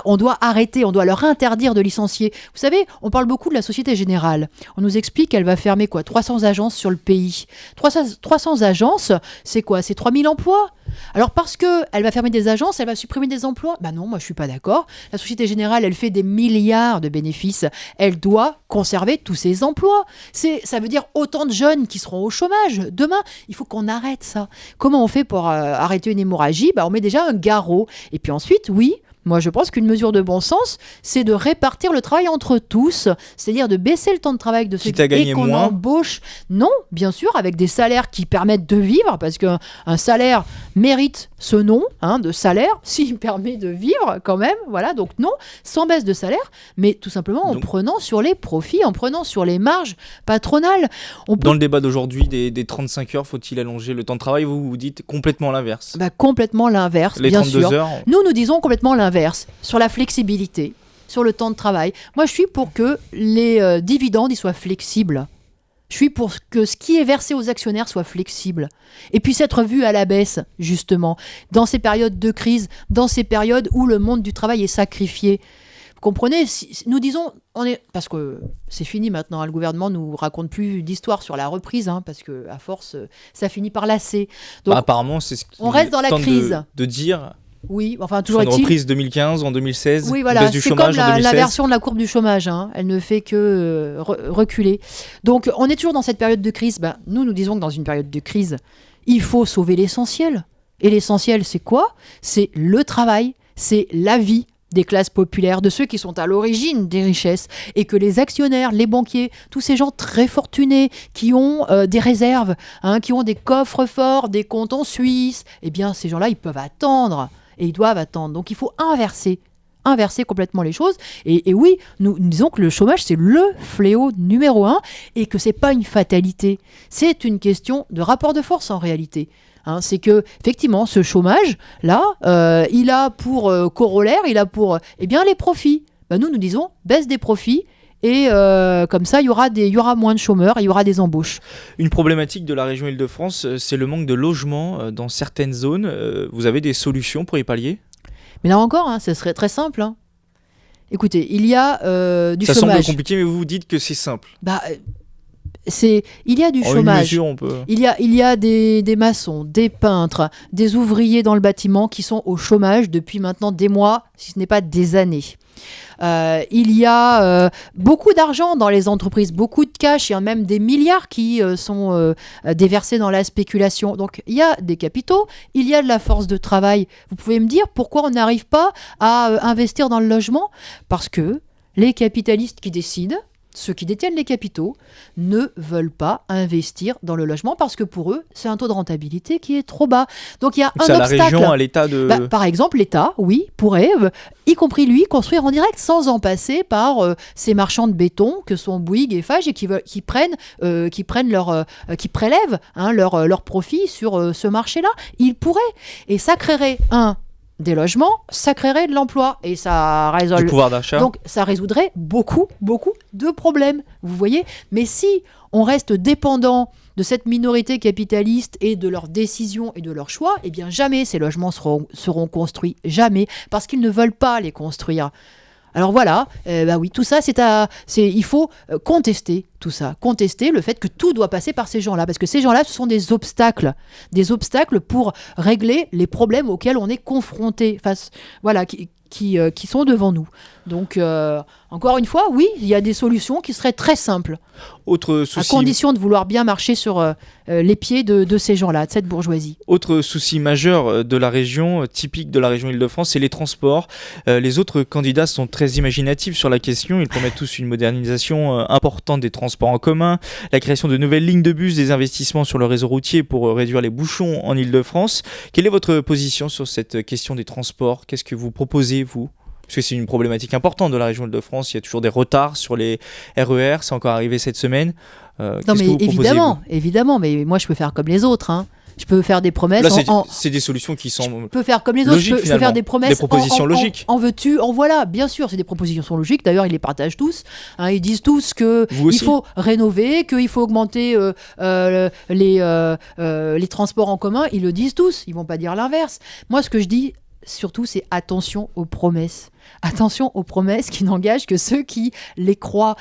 on doit arrêter, on doit leur interdire de licencier. Vous savez, on parle beaucoup de la Société Générale. On nous explique qu'elle va fermer 300 agences sur le pays. 300 agences, c'est quoi ? C'est 3000 emplois. Alors parce qu'elle va fermer des agences, elle va supprimer des emplois ? Non, moi je suis pas d'accord. La Société Générale, elle fait des milliards de bénéfices. Elle doit conserver tous ces emplois. Ça veut dire autant de jeunes qui seront au chômage demain. Il faut qu'on arrête ça. Comment on fait pour arrêter une hémorragie ? On met déjà un garrot. Et puis ensuite, oui, Moi, je pense qu'une mesure de bon sens, c'est de répartir le travail entre tous, c'est-à-dire de baisser le temps de travail de ceux Quitte à gagner et qu'on moins. embauche. Non, bien sûr, avec des salaires qui permettent de vivre, parce qu'un salaire mérite ce nom de salaire, s'il permet de vivre quand même. Voilà, donc non, sans baisse de salaire, mais tout simplement en Donc- prenant sur les profits, en prenant sur les marges patronales. On peut Dans le débat d'aujourd'hui des 35 heures, faut-il allonger le temps de travail? Vous dites complètement l'inverse. complètement l'inverse, Les bien 32 sûr. heures, Nous disons complètement l'inverse, sur la flexibilité, sur le temps de travail. Moi, je suis pour que les dividendes ils soient flexibles. Je suis pour que ce qui est versé aux actionnaires soit flexible et puisse être vu à la baisse, justement, dans ces périodes de crise, dans ces périodes où le monde du travail est sacrifié. Vous comprenez, nous disons, parce que c'est fini maintenant, le gouvernement nous raconte plus d'histoire sur la reprise, parce que à force, ça finit par lasser. Donc, apparemment, c'est ce on reste dans la tente crise. de dire. oui, enfin, Sur toujours une est-il. reprise 2015, en 2016, Oui, voilà, baisse du c'est comme chômage en la 2016. version de la courbe du chômage, elle ne fait que reculer. Donc, on est toujours dans cette période de crise. Nous disons que dans une période de crise, il faut sauver l'essentiel. Et l'essentiel, c'est quoi? C'est le travail, c'est la vie des classes populaires, de ceux qui sont à l'origine des richesses, et que les actionnaires, les banquiers, tous ces gens très fortunés qui ont des réserves, qui ont des coffres forts, des comptes en Suisse, eh bien, ces gens-là, ils peuvent attendre. Et ils doivent attendre. Donc il faut inverser complètement les choses. Et oui, nous disons que le chômage, c'est le fléau numéro 1 et que c'est pas une fatalité. C'est une question de rapport de force en réalité. C'est que, effectivement, ce chômage-là, il a pour corollaire, il a pour les profits. Nous disons baisse des profits. Et comme ça, il y aura moins de chômeurs, il y aura des embauches. Une problématique de la région Île-de-France, c'est le manque de logements dans certaines zones. Vous avez des solutions pour y pallier? Mais là encore, ça serait très simple. Écoutez, il y a du Ça chômage. semble compliqué, mais vous dites que c'est simple. Il y a du En une chômage. mesure, on peut... Il y a des maçons, des peintres, des ouvriers dans le bâtiment qui sont au chômage depuis maintenant des mois, si ce n'est pas des années. Il y a beaucoup d'argent dans les entreprises, beaucoup de cash, il y a même des milliards qui sont déversés dans la spéculation. Donc il y a des capitaux, il y a de la force de travail. Vous pouvez me dire pourquoi on n'arrive pas à investir dans le logement? Parce que les capitalistes qui décident, ceux qui détiennent les capitaux, ne veulent pas investir dans le logement parce que pour eux, c'est un taux de rentabilité qui est trop bas. Donc il y a C'est un à la obstacle. région, à l'État de... Par exemple, l'État, oui, pourrait, y compris lui, construire en direct sans en passer par ces marchands de béton que sont Bouygues et Eiffage et qui prélèvent leur profit sur ce marché-là. Il pourrait. Et ça créerait des logements, ça créerait de l'emploi et ça résolve du pouvoir d'achat. donc ça résoudrait beaucoup de problèmes, vous voyez. Mais si on reste dépendant de cette minorité capitaliste et de leurs décisions et de leurs choix, eh bien jamais ces logements seront construits, jamais, parce qu'ils ne veulent pas les construire. Alors voilà, oui, tout ça, il faut contester tout ça, contester le fait que tout doit passer par ces gens-là, parce que ces gens-là, ce sont des obstacles pour régler les problèmes auxquels on est confronté, qui sont devant nous. Donc, encore une fois, oui, il y a des solutions qui seraient très simples, Autre souci... à condition de vouloir bien marcher sur les pieds de ces gens-là, de cette bourgeoisie. Autre souci majeur de la région, typique de la région Île-de-France, c'est les transports. Les autres candidats sont très imaginatifs sur la question. Ils promettent tous une modernisation importante des transports en commun, la création de nouvelles lignes de bus, des investissements sur le réseau routier pour réduire les bouchons en Île-de-France. Quelle est votre position sur cette question des transports? Qu'est-ce que vous proposez, vous? Parce que c'est une problématique importante de la région Île-de-France. Il y a toujours des retards sur les RER. C'est encore arrivé cette semaine. Non, Qu'est-ce mais que vous proposez, vous évidemment, mais moi je peux faire comme les autres. Je peux faire des promesses. Là, c'est des solutions qui sont... Je peux faire comme les autres. logiques, Je peux faire des promesses. Des propositions logiques. En veux-tu, en voilà. Bien sûr, c'est des propositions logiques. D'ailleurs, ils les partagent tous. Ils disent tous qu'il faut rénover, qu'il faut augmenter les transports en commun. Ils le disent tous. Ils vont pas dire l'inverse. Moi, ce que je dis, surtout, c'est attention aux promesses. Attention aux promesses qui n'engagent que ceux qui les croient.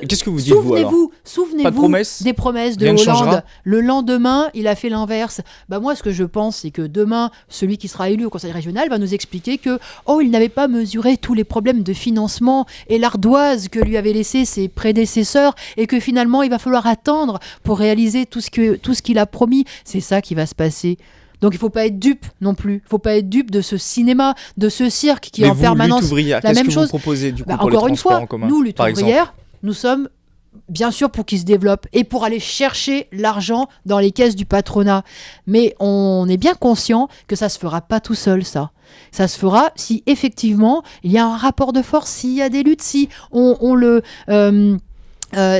Qu'est-ce que vous dites, vous, alors? Souvenez-vous Pas de promesses? des promesses de Rien ne Hollande. changera? Le lendemain, il a fait l'inverse. Moi, ce que je pense, c'est que demain, celui qui sera élu au Conseil régional va nous expliquer que il n'avait pas mesuré tous les problèmes de financement et l'ardoise que lui avaient laissé ses prédécesseurs et que finalement, il va falloir attendre pour réaliser tout ce qu'il a promis. C'est ça qui va se passer. Donc il ne faut pas être dupe non plus. Il ne faut pas être dupe de ce cinéma, de ce cirque qui Mais est en vous, permanence lutte ouvrière, la qu'est-ce même que chose. vous proposez du coup Bah, pour les encore une transports fois, en commun, nous, lutte par exemple? ouvrière, nous sommes bien sûr pour qu'ils se développent et pour aller chercher l'argent dans les caisses du patronat. Mais on est bien conscient que ça ne se fera pas tout seul, ça. Ça se fera si effectivement il y a un rapport de force, s'il y a des luttes, si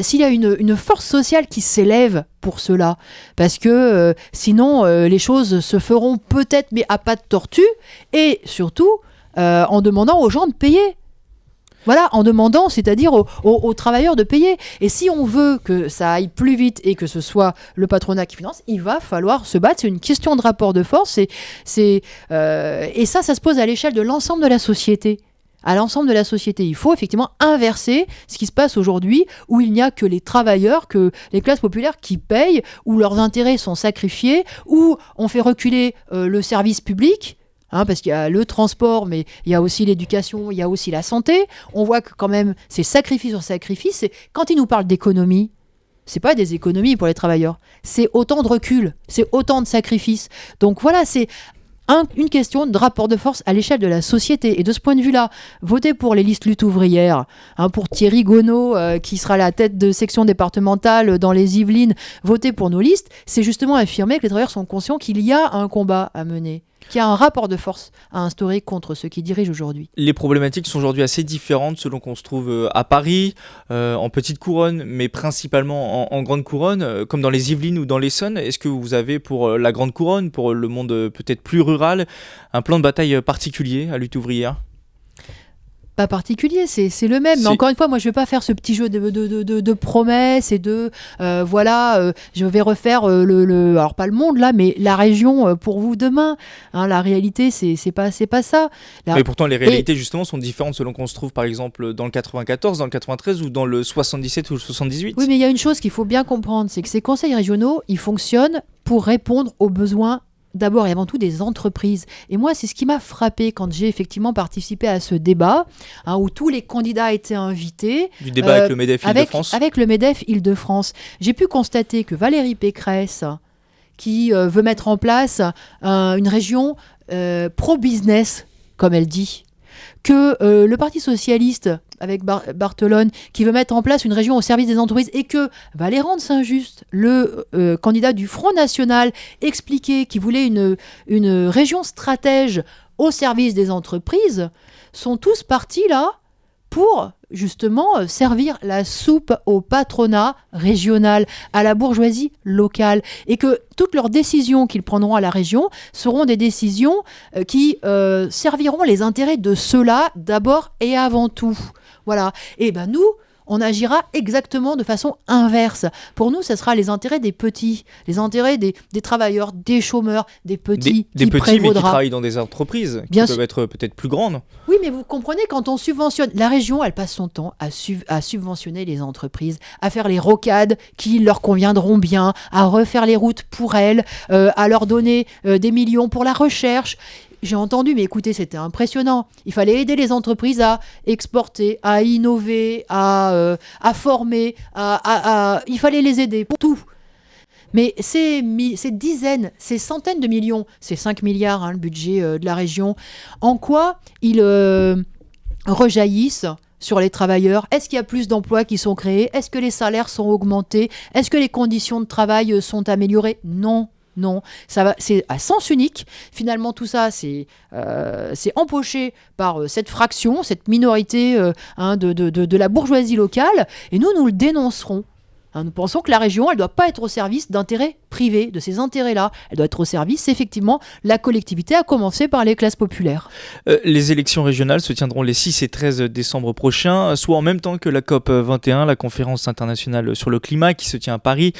s'il y a une force sociale qui s'élève pour cela. Parce que sinon, les choses se feront peut-être, mais à pas de tortue, et surtout en demandant aux gens de payer. Voilà, en demandant, c'est-à-dire aux travailleurs de payer. Et si on veut que ça aille plus vite et que ce soit le patronat qui finance, il va falloir se battre. C'est une question de rapport de force. Et ça se pose à l'échelle de l'ensemble de la société. À l'ensemble de la société, il faut effectivement inverser ce qui se passe aujourd'hui, où il n'y a que les travailleurs, que les classes populaires qui payent, où leurs intérêts sont sacrifiés, où on fait reculer le service public. Parce qu'il y a le transport, mais il y a aussi l'éducation, il y a aussi la santé. On voit que quand même, c'est sacrifice sur sacrifice. Et quand ils nous parlent d'économie, c'est pas des économies pour les travailleurs. C'est autant de recul, c'est autant de sacrifices. Donc voilà, c'est une question de rapport de force à l'échelle de la société. Et de ce point de vue-là, voter pour les listes lutte ouvrière, pour Thierry Gonod, qui sera la tête de section départementale dans les Yvelines, voter pour nos listes, c'est justement affirmer que les travailleurs sont conscients qu'il y a un combat à mener, qu'il y a un rapport de force à instaurer contre ceux qui dirigent aujourd'hui. Les problématiques sont aujourd'hui assez différentes selon qu'on se trouve à Paris, en petite couronne, mais principalement en grande couronne, comme dans les Yvelines ou dans l'Essonne. Est-ce que vous avez pour la grande couronne, pour le monde peut-être plus rural, un plan de bataille particulier à lutte ouvrière ? Pas particulier, c'est le même. Mais encore une fois, moi, je ne vais pas faire ce petit jeu de promesses et je vais refaire alors pas le monde là, mais la région pour vous demain. La réalité, c'est pas ça. Mais pourtant, les réalités justement sont différentes selon qu'on se trouve par exemple dans le 94, dans le 93 ou dans le 77 ou le 78. Oui, mais il y a une chose qu'il faut bien comprendre, c'est que ces conseils régionaux, ils fonctionnent pour répondre aux besoins d'abord et avant tout des entreprises. Et moi, c'est ce qui m'a frappé quand j'ai effectivement participé à ce débat, où tous les candidats étaient invités. Du débat avec le MEDEF Île-de-France. Avec le MEDEF Île-de-France. J'ai pu constater que Valérie Pécresse, qui veut mettre en place une région pro-business, comme elle dit, que le Parti socialiste, avec Barthelone, qui veut mettre en place une région au service des entreprises, et que Valéran de Saint-Just, le candidat du Front National, expliquait qu'il voulait une région stratège au service des entreprises, sont tous partis là pour justement servir la soupe au patronat régional, à la bourgeoisie locale, et que toutes leurs décisions qu'ils prendront à la région seront des décisions qui serviront les intérêts de ceux-là d'abord et avant tout. Voilà. Et ben nous, on agira exactement de façon inverse. Pour nous, ce sera les intérêts des petits, les intérêts des travailleurs, des chômeurs, des petits des qui petits prévaudra. mais qui travaillent dans des entreprises qui peuvent être peut-être plus grandes. Oui, mais vous comprenez, quand on subventionne, la région, elle passe son temps à subventionner les entreprises, à faire les rocades qui leur conviendront bien, à refaire les routes pour elles, à leur donner des millions pour la recherche. J'ai entendu, mais écoutez, c'était impressionnant. Il fallait aider les entreprises à exporter, à innover, à former, il fallait les aider pour tout. Mais ces dizaines, ces centaines de millions, c'est 5 milliards le budget de la région, en quoi ils rejaillissent sur les travailleurs? Est-ce qu'il y a plus d'emplois qui sont créés? Est-ce que les salaires sont augmentés? Est-ce que les conditions de travail sont améliorées? Non. Non, c'est à sens unique. Finalement, tout ça, c'est empoché par cette fraction, cette minorité de la bourgeoisie locale. Et nous le dénoncerons. Nous pensons que la région, elle ne doit pas être au service d'intérêts privés, de ces intérêts-là. Elle doit être au service, effectivement, de la collectivité, à commencer par les classes populaires. Les élections régionales se tiendront les 6 et 13 décembre prochains, soit en même temps que la COP 21, la conférence internationale sur le climat, qui se tient à Paris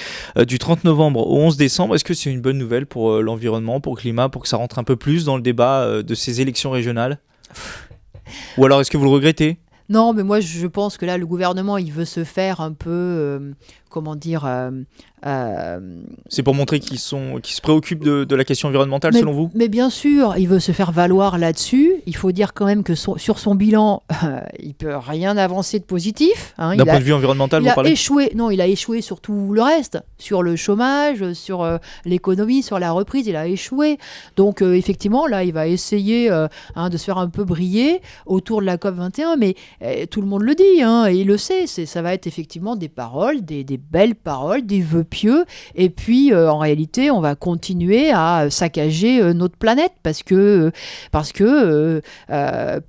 du 30 novembre au 11 décembre. Est-ce que c'est une bonne nouvelle pour l'environnement, pour le climat, pour que ça rentre un peu plus dans le débat de ces élections régionales? Ou alors est-ce que vous le regrettez? Non, mais moi je pense que là le gouvernement il veut se faire un peu C'est pour montrer qu'ils se préoccupent de la question environnementale, selon vous ? Mais bien sûr, il veut se faire valoir là-dessus. Il faut dire quand même que sur son bilan, il peut rien avancer de positif. D'un point de vue environnemental, vous parlez ? Il a échoué sur tout le reste, sur le chômage, sur l'économie, sur la reprise, il a échoué. Donc effectivement, là, il va essayer de se faire un peu briller autour de la COP21, mais tout le monde le dit, et il le sait, ça va être effectivement des paroles, des belles paroles, des vœux pieux, et puis en réalité on va continuer à saccager notre planète parce que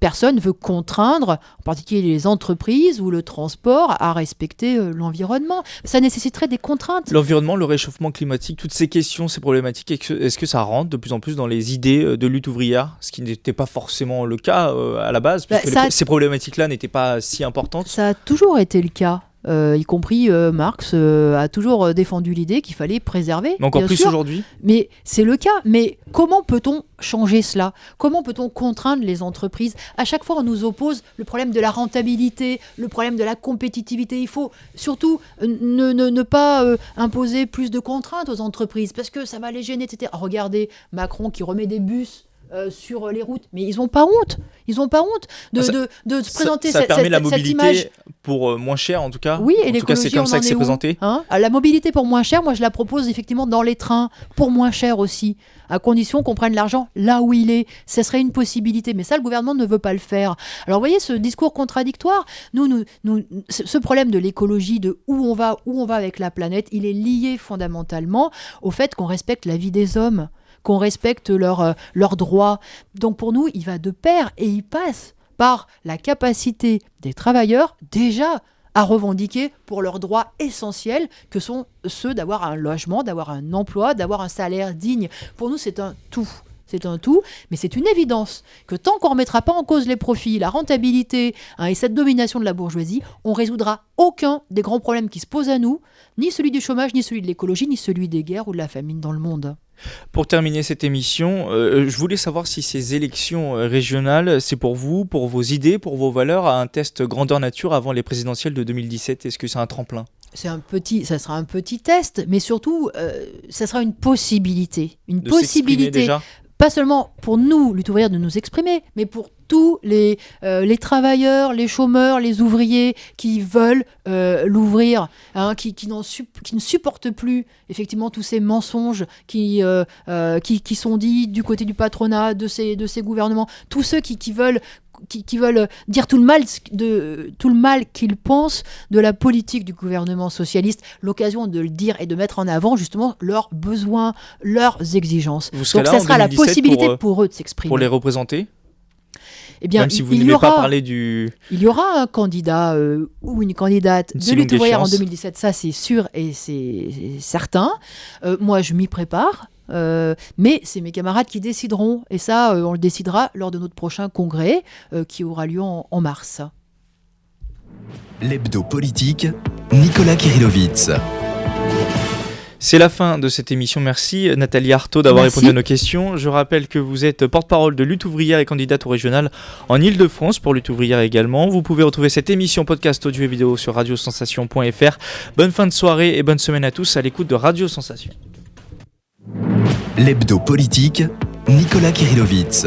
personne ne veut contraindre, en particulier les entreprises ou le transport, à respecter l'environnement. Ça nécessiterait des contraintes. L'environnement, le réchauffement climatique, toutes ces questions, ces problématiques, est-ce que ça rentre de plus en plus dans les idées de lutte ouvrière, ce qui n'était pas forcément le cas à la base, puisque ces problématiques-là n'étaient pas si importantes ? Ça a toujours été le cas. Y compris Marx a toujours défendu l'idée qu'il fallait préserver. Mais encore plus aujourd'hui ? Mais c'est le cas. Mais comment peut-on changer cela ? Comment peut-on contraindre les entreprises ? À chaque fois, on nous oppose le problème de la rentabilité, le problème de la compétitivité. Il faut surtout ne pas imposer plus de contraintes aux entreprises parce que ça va les gêner, etc. Regardez Macron qui remet des bus sur les routes, mais ils n'ont pas honte. Ils n'ont pas honte de se présenter ça permet la cette mobilité image pour moins cher en tout cas. Oui, et en tout cas, c'est comme ça que c'est présenté. La mobilité pour moins cher, moi je la propose effectivement dans les trains pour moins cher aussi, à condition qu'on prenne l'argent là où il est. Ce serait une possibilité, mais ça le gouvernement ne veut pas le faire. Alors vous voyez ce discours contradictoire, ce problème de l'écologie, de où on va avec la planète, il est lié fondamentalement au fait qu'on respecte la vie des hommes, qu'on respecte leurs droits. Donc pour nous, il va de pair et il passe par la capacité des travailleurs déjà à revendiquer pour leurs droits essentiels que sont ceux d'avoir un logement, d'avoir un emploi, d'avoir un salaire digne. Pour nous, c'est un tout. C'est un tout, mais c'est une évidence que tant qu'on ne remettra pas en cause les profits, la rentabilité et cette domination de la bourgeoisie, on ne résoudra aucun des grands problèmes qui se posent à nous, ni celui du chômage, ni celui de l'écologie, ni celui des guerres ou de la famine dans le monde. Pour terminer cette émission, je voulais savoir si ces élections régionales, c'est pour vous, pour vos idées, pour vos valeurs, un test grandeur nature avant les présidentielles de 2017. Est-ce que c'est un tremplin ? Ça sera un petit test, mais surtout, ça sera une possibilité. Une de possibilité déjà. Pas seulement pour nous, lutte ouvrière, de nous exprimer, mais pour tous les travailleurs, les chômeurs, les ouvriers qui veulent l'ouvrir, qui ne supportent plus effectivement tous ces mensonges qui sont dits du côté du patronat, de ces gouvernements, tous ceux qui veulent dire tout le mal qu'ils pensent de la politique du gouvernement socialiste, l'occasion de le dire et de mettre en avant justement leurs besoins, leurs exigences. Donc ça sera la possibilité pour eux de s'exprimer. Pour les représenter ? Eh bien, même si vous n'aimez pas parler du... Il y aura un candidat ou une candidate de lutte ouvrière en 2017, ça c'est sûr et c'est certain. Moi je m'y prépare. Mais c'est mes camarades qui décideront, et ça on le décidera lors de notre prochain congrès qui aura lieu en mars. L'hebdo politique, Nicolas Kirillovitz. C'est la fin de cette émission. Merci Nathalie Arthaud d'avoir répondu à nos questions. Je rappelle que vous êtes porte-parole de Lutte ouvrière et candidate au régional en Ile-de-France pour Lutte ouvrière également. Vous pouvez retrouver cette émission podcast audio et vidéo sur radiosensation.fr. Bonne fin de soirée et bonne semaine à tous à l'écoute de Radio Sensation. L'hebdo politique, Nicolas Kirillovitz.